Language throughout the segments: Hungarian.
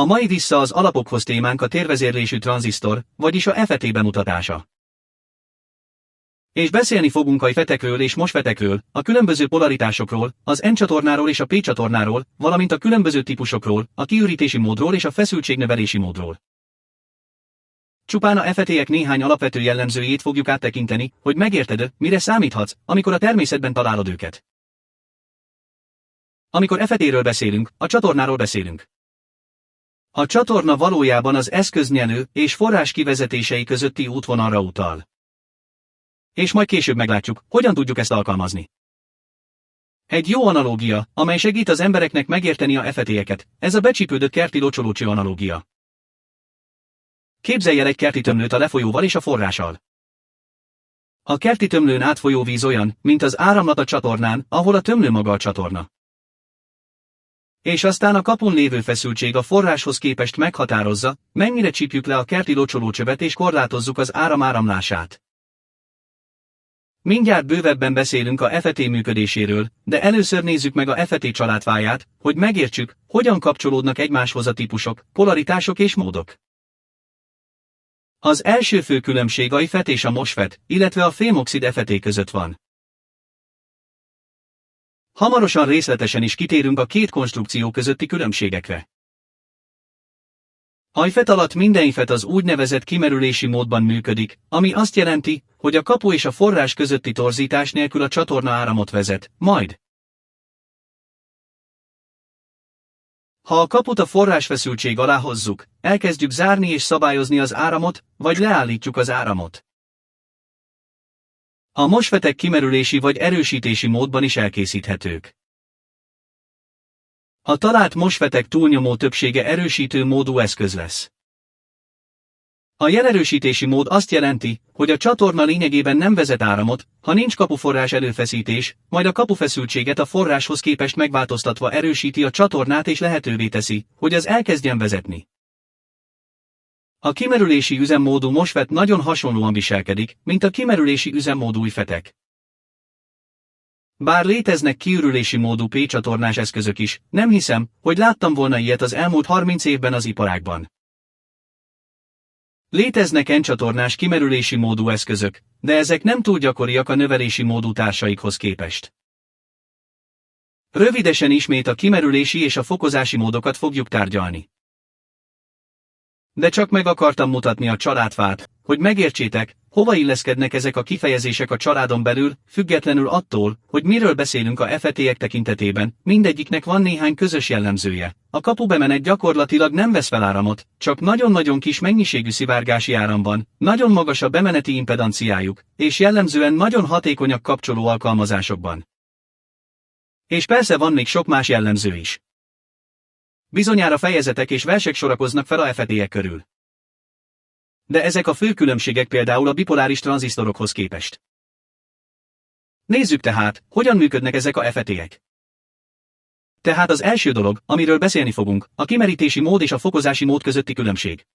A mai Vissza az alapokhoz témánk a térvezérlésű tranzisztor, vagyis a FET bemutatása. És beszélni fogunk a FET-ekről és MOSFET-ekről, a különböző polaritásokról, az N csatornáról és a P csatornáról, valamint a különböző típusokról, a kiürítési módról és a feszültségnövelési módról. Csupán a FET-ek néhány alapvető jellemzőjét fogjuk áttekinteni, hogy megérted, mire számíthatsz, amikor a természetben találod őket. Amikor FET-ről beszélünk, a csatornáról beszélünk. A csatorna valójában az eszköznyelő és forrás kivezetései közötti útvonalra utal. És majd később meglátjuk, hogyan tudjuk ezt alkalmazni. Egy jó analógia, amely segít az embereknek megérteni a FET-eket, ez a becsípődött kerti locsolócső analógia. Képzelj el egy kerti tömlőt a lefolyóval és a forrással. A kerti tömlőn átfolyó víz olyan, mint az áramlat a csatornán, ahol a tömlő maga a csatorna. És aztán a kapun lévő feszültség a forráshoz képest meghatározza, mennyire csípjük le a kerti locsolócsövet és korlátozzuk az áram áramlását. Mindjárt bővebben beszélünk a FET működéséről, de először nézzük meg a FET családfáját, hogy megértsük, hogyan kapcsolódnak egymáshoz a típusok, polaritások és módok. Az első fő különbség a FET és a MOSFET, illetve a fémoxid FET között van. Hamarosan részletesen is kitérünk a két konstrukció közötti különbségekre. A FET alatt minden FET az úgynevezett kimerülési módban működik, ami azt jelenti, hogy a kapu és a forrás közötti torzítás nélkül a csatorna áramot vezet, majd. Ha a kaput a forrásfeszültség alá hozzuk, elkezdjük zárni és szabályozni az áramot, vagy leállítjuk az áramot. A MOSFET-ek kimerülési vagy erősítési módban is elkészíthetők. A talált MOSFET-ek túlnyomó többsége erősítő módú eszköz lesz. A jelerősítési mód azt jelenti, hogy a csatorna lényegében nem vezet áramot, ha nincs kapuforrás előfeszítés, majd a kapufeszültséget a forráshoz képest megváltoztatva erősíti a csatornát és lehetővé teszi, hogy az elkezdjen vezetni. A kimerülési üzemmódú MOSFET nagyon hasonlóan viselkedik, mint a kimerülési üzemmódú FET-ek. Bár léteznek kiürülési módú P csatornás eszközök is, nem hiszem, hogy láttam volna ilyet az elmúlt 30 évben az iparágban. Léteznek N csatornás kimerülési módú eszközök, de ezek nem túl gyakoriak a növelési módú társaikhoz képest. Rövidesen ismét a kimerülési és a fokozási módokat fogjuk tárgyalni. De csak meg akartam mutatni a családfát, hogy megértsétek, hova illeszkednek ezek a kifejezések a családon belül, függetlenül attól, hogy miről beszélünk a FET-ek tekintetében, mindegyiknek van néhány közös jellemzője. A kapubemenet gyakorlatilag nem vesz fel áramot, csak nagyon-nagyon kis mennyiségű szivárgási áram van, nagyon magas a bemeneti impedanciájuk, és jellemzően nagyon hatékonyak kapcsoló alkalmazásokban. És persze van még sok más jellemző is. Bizonyára fejezetek és versek sorakoznak fel a FET-ek körül. De ezek a fő különbségek például a bipoláris tranzisztorokhoz képest. Nézzük tehát, hogyan működnek ezek a FET-ek. Tehát az első dolog, amiről beszélni fogunk, a kimerítési mód és a fokozási mód közötti különbség.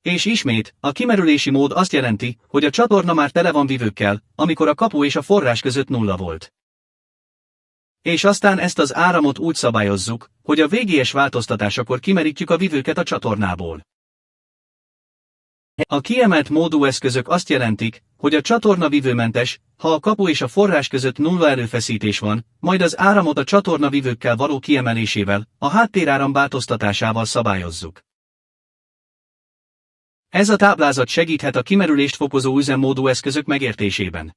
És ismét, a kimerülési mód azt jelenti, hogy a csatorna már tele van vívőkkel, amikor a kapu és a forrás között 0 volt. És aztán ezt az áramot úgy szabályozzuk, hogy a VGS változtatásakor kimerítjük a vívőket a csatornából. A kiemelt módú eszközök azt jelentik, hogy a csatorna vívőmentes, ha a kapu és a forrás között 0 erőfeszítés van, majd az áramot a csatorna vívőkkel való kiemelésével, a háttéráram változtatásával szabályozzuk. Ez a táblázat segíthet a kimerülést fokozó üzemmódú eszközök megértésében.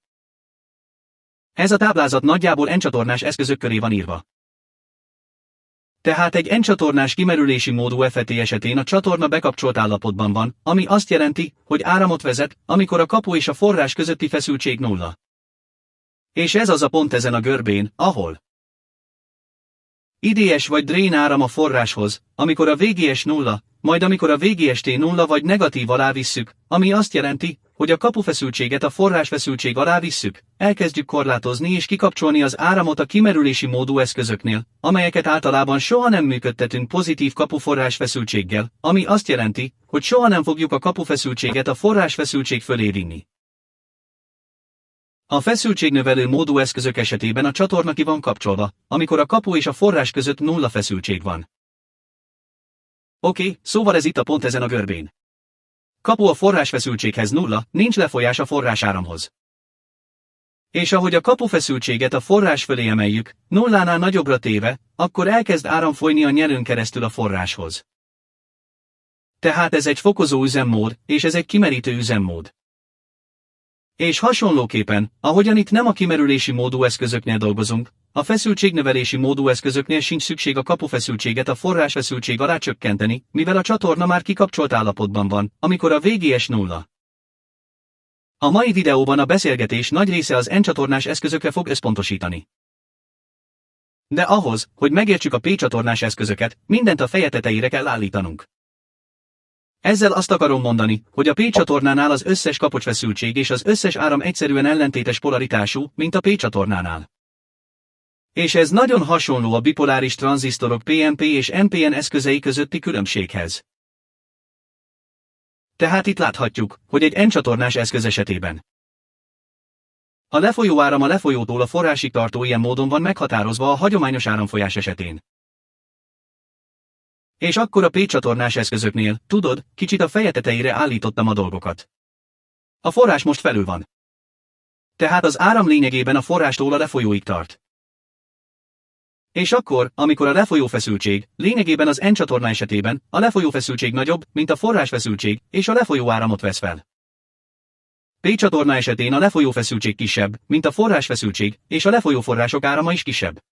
Ez a táblázat nagyjából N-csatornás eszközök köré van írva. Tehát egy N-csatornás kimerülési módú FET esetén a csatorna bekapcsolt állapotban van, ami azt jelenti, hogy áramot vezet, amikor a kapu és a forrás közötti feszültség 0. És ez az a pont ezen a görbén, ahol IDS vagy drain áram a forráshoz, amikor a VGS 0, majd amikor a VGST 0 vagy negatív alá visszük, ami azt jelenti, hogy a kapufeszültséget a forrásfeszültség alá visszük, elkezdjük korlátozni és kikapcsolni az áramot a kimerülési módú eszközöknél, amelyeket általában soha nem működtetünk pozitív kapuforrásfeszültséggel, ami azt jelenti, hogy soha nem fogjuk a kapufeszültséget a forrásfeszültség fölé vinni. A feszültségnövelő módú eszközök esetében a csatorna ki van kapcsolva, amikor a kapu és a forrás között 0 feszültség van. Oké, szóval ez itt a pont ezen a görbén. Kapu a forrásfeszültséghez nulla, nincs lefolyás a forrásáramhoz. És ahogy a kapufeszültséget a forrás fölé emeljük, nullánál nagyobbra téve, akkor elkezd áram folyni a nyerőn keresztül a forráshoz. Tehát ez egy fokozó üzemmód, és ez egy kimerítő üzemmód. És hasonlóképpen, ahogyan itt nem a kimerülési módú eszközöknél dolgozunk, a feszültségnövelési módú eszközöknél sincs szükség a kapufeszültséget a forrásfeszültség alá csökkenteni, mivel a csatorna már kikapcsolt állapotban van, amikor a VGS nulla. A mai videóban a beszélgetés nagy része az N-csatornás eszközökre fog összpontosítani. De ahhoz, hogy megértsük a P-csatornás eszközöket, mindent a feje tetejére kell állítanunk. Ezzel azt akarom mondani, hogy a P-csatornánál az összes kapocsfeszültség és az összes áram egyszerűen ellentétes polaritású, mint a P-csatornánál. És ez nagyon hasonló a bipoláris tranzisztorok PNP és NPN eszközei közötti különbséghez. Tehát itt láthatjuk, hogy egy N-csatornás eszköz esetében a lefolyó áram a lefolyótól a forrásig tartó ilyen módon van meghatározva a hagyományos áramfolyás esetén. És akkor a P-csatornás eszközöknél, tudod, kicsit a feje tetejére állítottam a dolgokat. A forrás most felül van. Tehát az áram lényegében a forrástól a lefolyóig tart. És akkor, amikor a lefolyó feszültség, lényegében az N-csatorna esetében, a lefolyó feszültség nagyobb, mint a forrás feszültség, és a lefolyó áramot vesz fel. P-csatorna esetén a lefolyó feszültség kisebb, mint a forrás feszültség, és a lefolyó források árama is kisebb.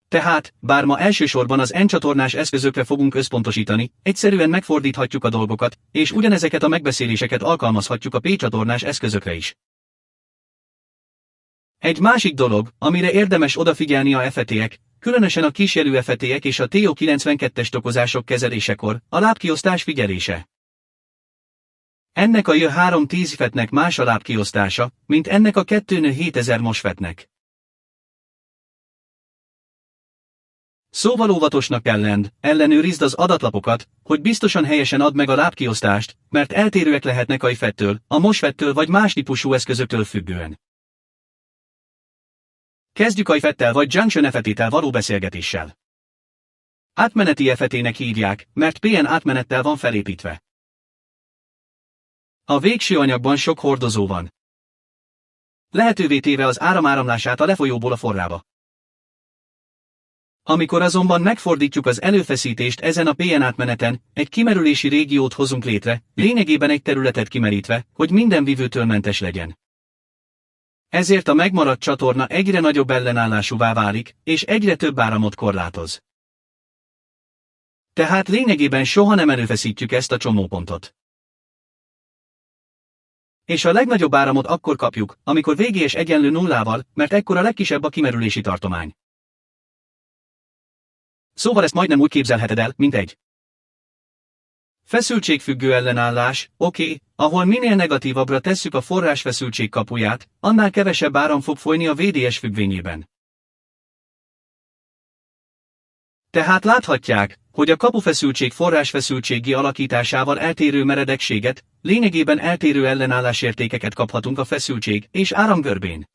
Tehát, bár ma elsősorban az N-csatornás eszközökre fogunk összpontosítani, egyszerűen megfordíthatjuk a dolgokat, és ugyanezeket a megbeszéléseket alkalmazhatjuk a P-csatornás eszközökre is. Egy másik dolog, amire érdemes odafigyelni a FET-ek, különösen a kísérő FET-ek és a TO92-es tokozások kezelésekor, a lábkiosztás figyelése. Ennek a J310 FET-nek más a lábkiosztása, mint ennek a 2N7000 MOSFET-nek. Szóval óvatosnak kell lenned, ellenőrizd az adatlapokat, hogy biztosan helyesen add meg a lábkiosztást, mert eltérőek lehetnek a FET-től, a MOSFET-től vagy más típusú eszközöktől függően. Kezdjük a FET-tel vagy Junction FET-tel való beszélgetéssel. Átmeneti FET-nek hívják, mert PN átmenettel van felépítve. A végső anyagban sok hordozó van. Lehetővé téve az áramlását a lefolyóból a forrába. Amikor azonban megfordítjuk az előfeszítést ezen a PN átmeneten, egy kimerülési régiót hozunk létre, lényegében egy területet kimerítve, hogy minden vívőtől mentes legyen. Ezért a megmaradt csatorna egyre nagyobb ellenállásúvá válik, és egyre több áramot korlátoz. Tehát lényegében soha nem előfeszítjük ezt a csomópontot. És a legnagyobb áramot akkor kapjuk, amikor VGS egyenlő nullával, mert ekkor a legkisebb a kimerülési tartomány. Szóval ezt majdnem úgy képzelheted el, mint egy feszültségfüggő ellenállás, oké, ahol minél negatívabbra tesszük a forrásfeszültség kapuját, annál kevesebb áram fog folyni a VDS függvényében. Tehát láthatják, hogy a kapufeszültség forrásfeszültségi alakításával eltérő meredekséget, lényegében eltérő ellenállásértékeket kaphatunk a feszültség és áramgörbén.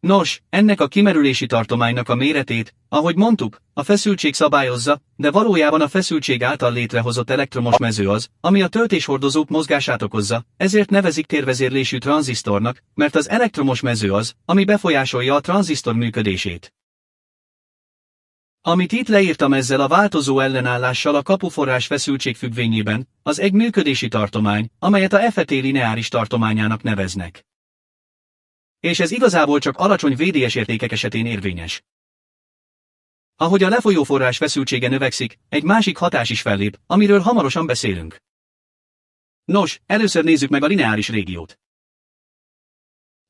Nos, ennek a kimerülési tartománynak a méretét, ahogy mondtuk, a feszültség szabályozza, de valójában a feszültség által létrehozott elektromos mező az, ami a töltéshordozók mozgását okozza, ezért nevezik térvezérlésű tranzisztornak, mert az elektromos mező az, ami befolyásolja a tranzisztor működését. Amit itt leírtam ezzel a változó ellenállással a kapuforrás feszültség függvényében, az egy működési tartomány, amelyet a FET lineáris tartományának neveznek. És ez igazából csak alacsony VDS értékek esetén érvényes. Ahogy a lefolyóforrás feszültsége növekszik, egy másik hatás is fellép, amiről hamarosan beszélünk. Nos, először nézzük meg a lineáris régiót.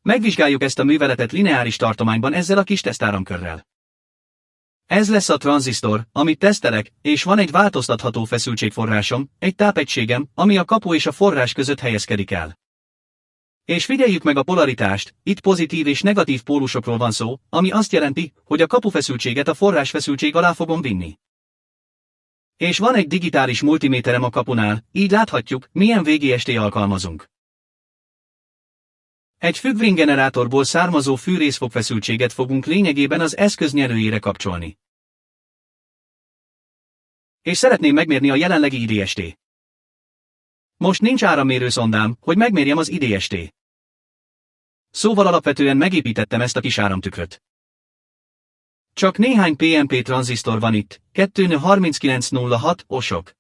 Megvizsgáljuk ezt a műveletet lineáris tartományban ezzel a kis tesztáramkörrel. Ez lesz a tranzisztor, amit tesztelek, és van egy változtatható feszültségforrásom, egy tápegységem, ami a kapu és a forrás között helyezkedik el. És figyeljük meg a polaritást, itt pozitív és negatív pólusokról van szó, ami azt jelenti, hogy a kapufeszültséget a forrásfeszültség alá fogom vinni. És van egy digitális multiméterem a kapunál, így láthatjuk, milyen VGST alkalmazunk. Egy függvénygenerátorból származó fűrészfokfeszültséget fogunk lényegében az eszköz nyerőjére kapcsolni. És szeretném megmérni a jelenlegi IDST. Most nincs árammérő szondám, hogy megmérjem az IDST. Szóval alapvetően megépítettem ezt a kis áramtükröt. Csak néhány PNP tranzisztor van itt, 23906 osok.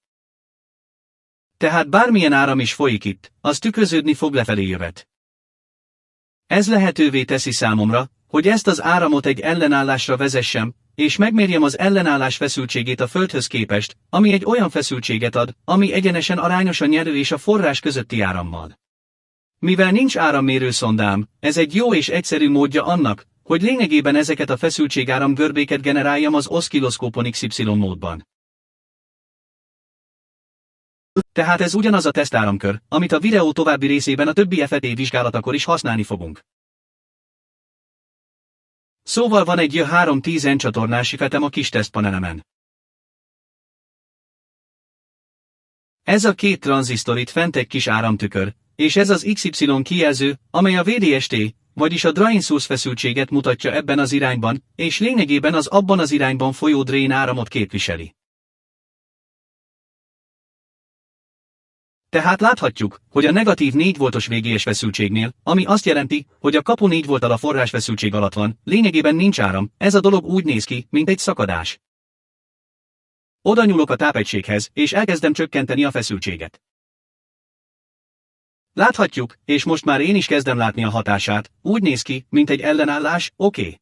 Tehát bármilyen áram is folyik itt, az tükröződni fog lefelé jövet. Ez lehetővé teszi számomra, hogy ezt az áramot egy ellenállásra vezessem, és megmérjem az ellenállás feszültségét a Földhöz képest, ami egy olyan feszültséget ad, ami egyenesen arányos a nyerő és a forrás közötti árammal. Mivel nincs árammérő szondám, ez egy jó és egyszerű módja annak, hogy lényegében ezeket a feszültségáram görbéket generáljam az oszkilloszkópon XY módban. Tehát ez ugyanaz a tesztáramkör, amit a videó további részében a többi FET vizsgálatakor is használni fogunk. Szóval van egy J310N csatornás FET-em a kis tesztpanelemen. Ez a két tranzisztor itt fent egy kis áramtükör, és ez az XY kijelző, amely a VDST, vagyis a drain source feszültséget mutatja ebben az irányban, és lényegében az abban az irányban folyó drain áramot képviseli. Tehát láthatjuk, hogy a negatív 4 voltos VGS feszültségnél, ami azt jelenti, hogy a kapu 4 volttal a forrás feszültség alatt van, lényegében nincs áram, ez a dolog úgy néz ki, mint egy szakadás. Oda nyúlok a tápegységhez, és elkezdem csökkenteni a feszültséget. Láthatjuk, és most már én is kezdem látni a hatását, úgy néz ki, mint egy ellenállás, oké.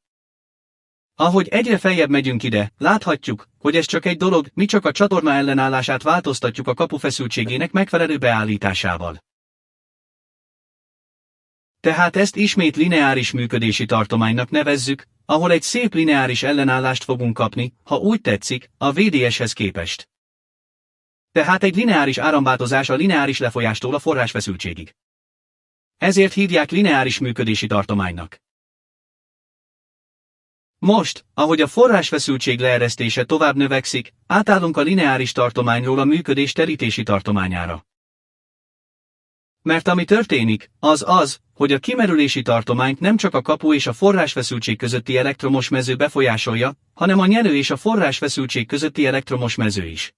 Ahogy egyre feljebb megyünk ide, láthatjuk, hogy ez csak egy dolog, mi csak a csatorna ellenállását változtatjuk a kapu feszültségének megfelelő beállításával. Tehát ezt ismét lineáris működési tartománynak nevezzük, ahol egy szép lineáris ellenállást fogunk kapni, ha úgy tetszik, a VDS-hez képest. Tehát egy lineáris áramváltozás a lineáris lefolyástól a forrásfeszültségig. Ezért hívják lineáris működési tartománynak. Most, ahogy a forrásfeszültség leeresztése tovább növekszik, átállunk a lineáris tartományról a működés terítési tartományára. Mert ami történik, az, hogy a kimerülési tartományt nem csak a kapu és a forrásfeszültség közötti elektromos mező befolyásolja, hanem a nyerő és a forrásfeszültség közötti elektromos mező is.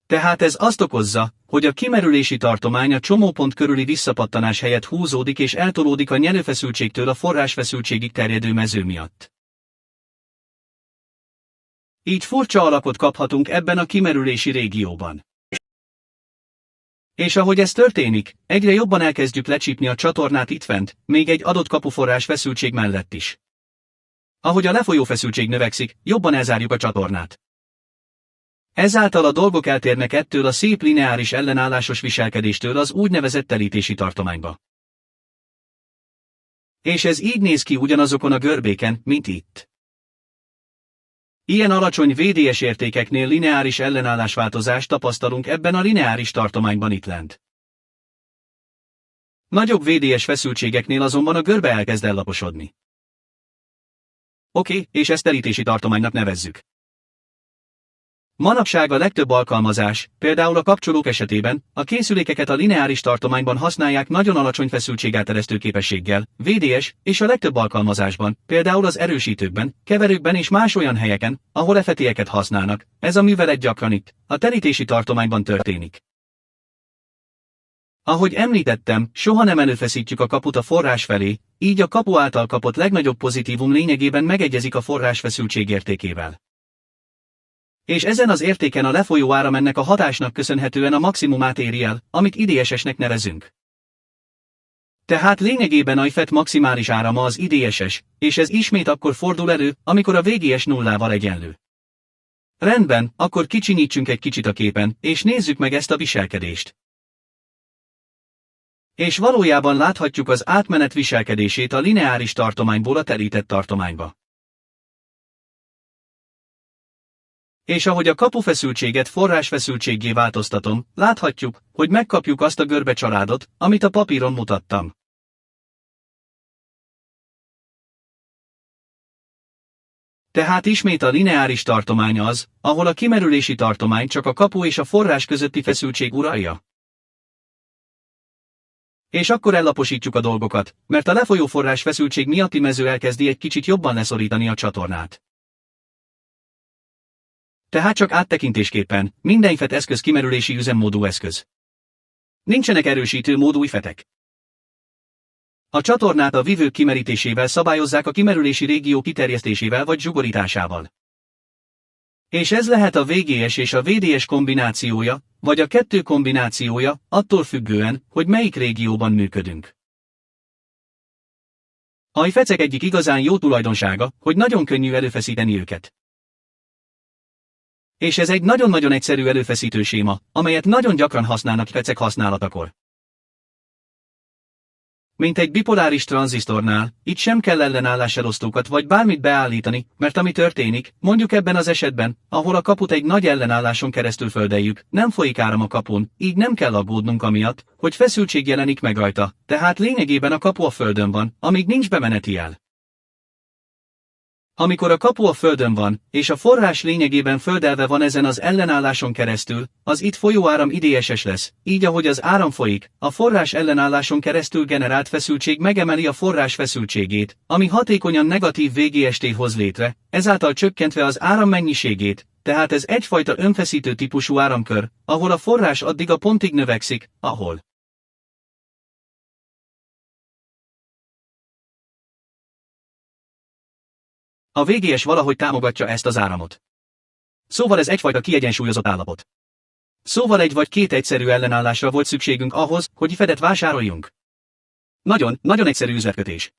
Tehát ez azt okozza, hogy a kimerülési tartomány a csomópont körüli visszapattanás helyett húzódik és eltolódik a nyerőfeszültségtől a forrásfeszültségig terjedő mező miatt. Így furcsa alakot kaphatunk ebben a kimerülési régióban. És ahogy ez történik, egyre jobban elkezdjük lecsípni a csatornát itt fent, még egy adott kapuforrás feszültség mellett is. Ahogy a lefolyó feszültség növekszik, jobban elzárjuk a csatornát. Ezáltal a dolgok eltérnek ettől a szép lineáris ellenállásos viselkedéstől az úgynevezett terítési tartományba. És ez így néz ki ugyanazokon a görbéken, mint itt. Ilyen alacsony VDS értékeknél lineáris ellenállásváltozást tapasztalunk ebben a lineáris tartományban itt lent. Nagyobb VDS feszültségeknél azonban a görbe elkezd ellaposodni. Oké, és ezt terítési tartománynak nevezzük. Manapság a legtöbb alkalmazás, például a kapcsolók esetében, a készülékeket a lineáris tartományban használják nagyon alacsony feszültségáteresztő képességgel, VDS, és a legtöbb alkalmazásban, például az erősítőkben, keverőkben és más olyan helyeken, ahol FET-eket használnak, ez a művelet gyakran itt, a terítési tartományban történik. Ahogy említettem, soha nem előfeszítjük a kaput a forrás felé, így a kapu által kapott legnagyobb pozitívum lényegében megegyezik a forrás feszültség értékével. És ezen az értéken a lefolyó áram ennek a hatásnak köszönhetően a maximumát éri el, amit IDSS-nek nevezünk. Tehát lényegében a FET maximális árama az IDSS, és ez ismét akkor fordul elő, amikor a VGS nullával egyenlő. Rendben, akkor kicsinyítsünk egy kicsit a képen, és nézzük meg ezt a viselkedést. És valójában láthatjuk az átmenet viselkedését a lineáris tartományból a terített tartományba. És ahogy a kapufeszültséget forrásfeszültséggé változtatom, láthatjuk, hogy megkapjuk azt a görbe családot, amit a papíron mutattam. Tehát ismét a lineáris tartomány az, ahol a kimerülési tartomány csak a kapu és a forrás közötti feszültség uralja. És akkor ellaposítjuk a dolgokat, mert a lefolyó forrás feszültség miatti mező elkezdi egy kicsit jobban leszorítani a csatornát. Tehát csak áttekintésképpen, minden IFET eszköz kimerülési üzemmódú eszköz. Nincsenek erősítő módú IFET-ek. A csatornát a vívők kimerítésével szabályozzák a kimerülési régió kiterjesztésével vagy zsugorításával. És ez lehet a VGS és a VDS kombinációja, vagy a kettő kombinációja, attól függően, hogy melyik régióban működünk. A IFET-ek egyik igazán jó tulajdonsága, hogy nagyon könnyű előfeszíteni őket. És ez egy nagyon-nagyon egyszerű előfeszítő séma, amelyet nagyon gyakran használnak IFET-ek használatakor. Mint egy bipoláris tranzisztornál, itt sem kell ellenálláselosztókat vagy bármit beállítani, mert ami történik, mondjuk ebben az esetben, ahol a kaput egy nagy ellenálláson keresztül földeljük, nem folyik áram a kapun, így nem kell aggódnunk amiatt, hogy feszültség jelenik meg rajta, tehát lényegében a kapu a földön van, amíg nincs bemeneti jel. Amikor a kapu a földön van, és a forrás lényegében földelve van ezen az ellenálláson keresztül, az itt folyó áram IDS-es lesz, így ahogy az áram folyik, a forrás ellenálláson keresztül generált feszültség megemeli a forrás feszültségét, ami hatékonyan negatív VGST hoz létre, ezáltal csökkentve az áram mennyiségét, tehát ez egyfajta önfeszítő típusú áramkör, ahol a forrás addig a pontig növekszik, ahol a VGS valahogy támogatja ezt az áramot. Szóval ez egyfajta kiegyensúlyozott állapot. Szóval egy vagy két egyszerű ellenállásra volt szükségünk ahhoz, hogy IFET-et vásároljunk. Nagyon egyszerű üzletkötés.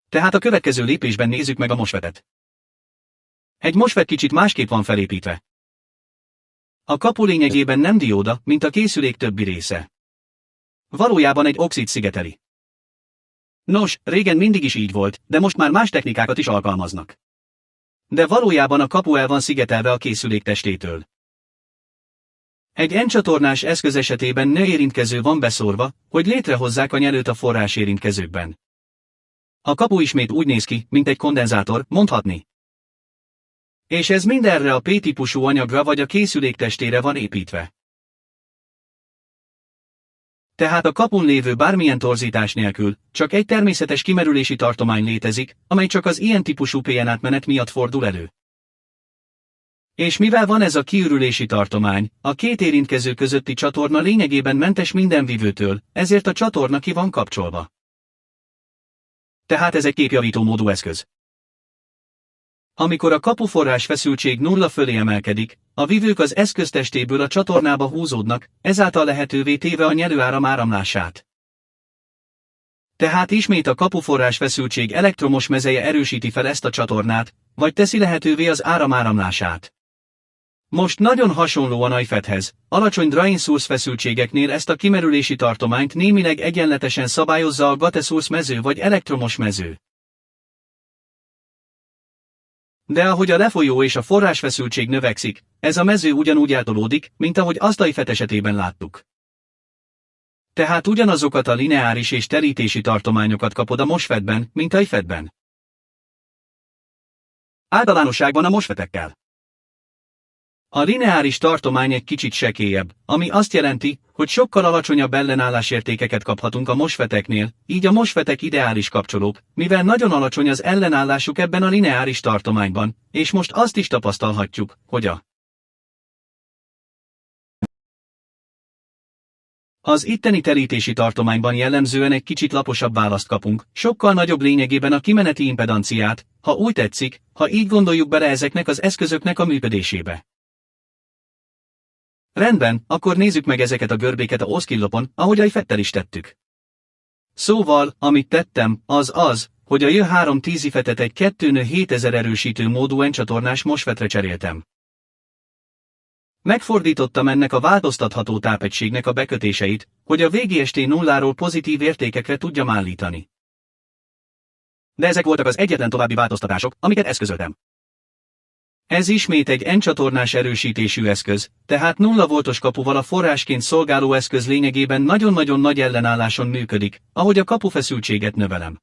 Tehát a következő lépésben nézzük meg a MOSFET-et. Egy MOSFET kicsit másképp van felépítve. A kapu lényegében nem dióda, mint a készülék többi része. Valójában egy oxid szigeteli. Nos, régen mindig is így volt, de most már más technikákat is alkalmaznak. De valójában a kapu el van szigetelve a készülék testétől. Egy N-csatornás eszköz esetében ne érintkező van beszórva, hogy létrehozzák a nyelőt a forrás érintkezőkben. A kapu ismét úgy néz ki, mint egy kondenzátor, mondhatni. És ez mindenre a P-típusú anyagra vagy a készülék testére van építve. Tehát a kapun lévő bármilyen torzítás nélkül, csak egy természetes kimerülési tartomány létezik, amely csak az ilyen típusú PN átmenet miatt fordul elő. És mivel van ez a kiürülési tartomány, a két érintkező közötti csatorna lényegében mentes minden vívőtől, ezért a csatorna ki van kapcsolva. Tehát ez egy képjavító módú eszköz. Amikor a kapuforrás feszültség nulla fölé emelkedik, a vívők az eszköztestéből a csatornába húzódnak, ezáltal lehetővé téve a nyelőáram áramlását. Tehát ismét a kapuforrás feszültség elektromos mezeje erősíti fel ezt a csatornát, vagy teszi lehetővé az áram áramlását. Most nagyon hasonlóan a IFET-hez, alacsony drain source feszültségeknél ezt a kimerülési tartományt némileg egyenletesen szabályozza a gate source mező vagy elektromos mező. De ahogy a lefolyó és a forrásfeszültség növekszik, ez a mező ugyanúgy eltolódik, mint ahogy azt a IFET esetében láttuk. Tehát ugyanazokat a lineáris és terítési tartományokat kapod a MOSFET-ben, mint a IFET-ben. Általánosságban a MOSFET-ekkel. A lineáris tartomány egy kicsit sekélyebb, ami azt jelenti, hogy sokkal alacsonyabb ellenállásértékeket kaphatunk a MOSFET-eknél, így a MOSFET-ek ideális kapcsolók, mivel nagyon alacsony az ellenállásuk ebben a lineáris tartományban, és most azt is tapasztalhatjuk, hogy az itteni terítési tartományban jellemzően egy kicsit laposabb választ kapunk, sokkal nagyobb lényegében a kimeneti impedanciát, ha úgy tetszik, ha így gondoljuk bele ezeknek az eszközöknek a működésébe. Rendben, akkor nézzük meg ezeket a görbéket a oszkillopon, ahogy a IFET-tel is tettük. Szóval, amit tettem, az, hogy a J310 IFET-et egy 2N7000 erősítő módú N-csatornás MOSFET-re cseréltem. Megfordítottam ennek a változtatható tápegységnek a bekötéseit, hogy a VGST nulláról pozitív értékekre tudjam állítani. De ezek voltak az egyetlen további változtatások, amiket eszközöltem. Ez ismét egy N-csatornás erősítésű eszköz, tehát 0 voltos kapuval a forrásként szolgáló eszköz lényegében nagyon-nagyon nagy ellenálláson működik, ahogy a kapufeszültséget növelem.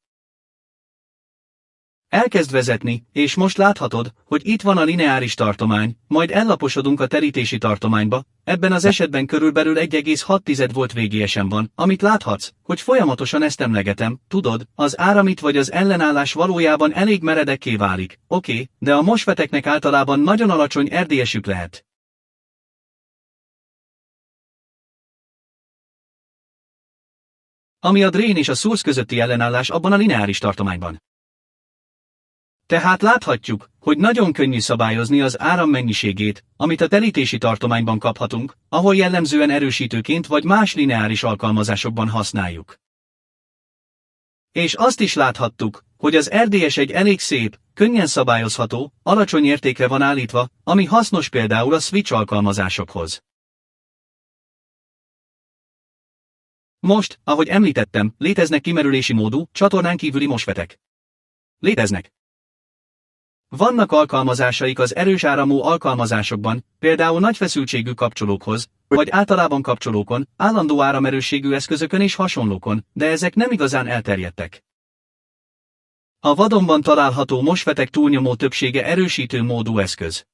Elkezd vezetni, és most láthatod, hogy itt van a lineáris tartomány, majd ellaposodunk a terítési tartományba, ebben az esetben körülbelül 1,6 volt VGS-en van, amit láthatsz, hogy folyamatosan ezt emlegetem, tudod, az áramit vagy az ellenállás valójában elég meredekké válik, oké, de a MOSFET-eknek általában nagyon alacsony RDS-ük lehet. Ami a drain és a source közötti ellenállás abban a lineáris tartományban. Tehát láthatjuk, hogy nagyon könnyű szabályozni az áram mennyiségét, amit a terítési tartományban kaphatunk, ahol jellemzően erősítőként vagy más lineáris alkalmazásokban használjuk. És azt is láthattuk, hogy az RDS egy elég szép, könnyen szabályozható, alacsony értékre van állítva, ami hasznos például a switch alkalmazásokhoz. Most, ahogy említettem, léteznek kimerülési módú, csatornán kívüli MOSFET-ek. Léteznek. Vannak alkalmazásaik az erős áramú alkalmazásokban, például nagy feszültségű kapcsolókhoz, vagy általában kapcsolókon, állandó áramerősségű eszközökön és hasonlókon, de ezek nem igazán elterjedtek. A vadonban található MOSFET-ek túlnyomó többsége erősítő módú eszköz.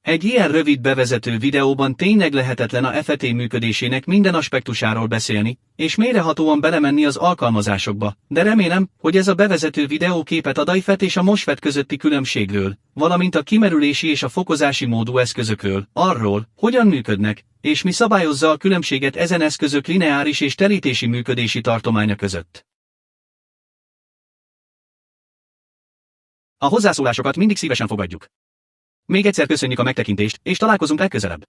Egy ilyen rövid bevezető videóban tényleg lehetetlen a FET működésének minden aspektusáról beszélni, és mélyrehatóan belemenni az alkalmazásokba, de remélem, hogy ez a bevezető videó képet ad a FET és a MOSFET közötti különbségről, valamint a kimerülési és a fokozási módú eszközökről, arról, hogyan működnek, és mi szabályozza a különbséget ezen eszközök lineáris és terítési működési tartománya között. A hozzászólásokat mindig szívesen fogadjuk. Még egyszer köszönjük a megtekintést, és találkozunk legközelebb.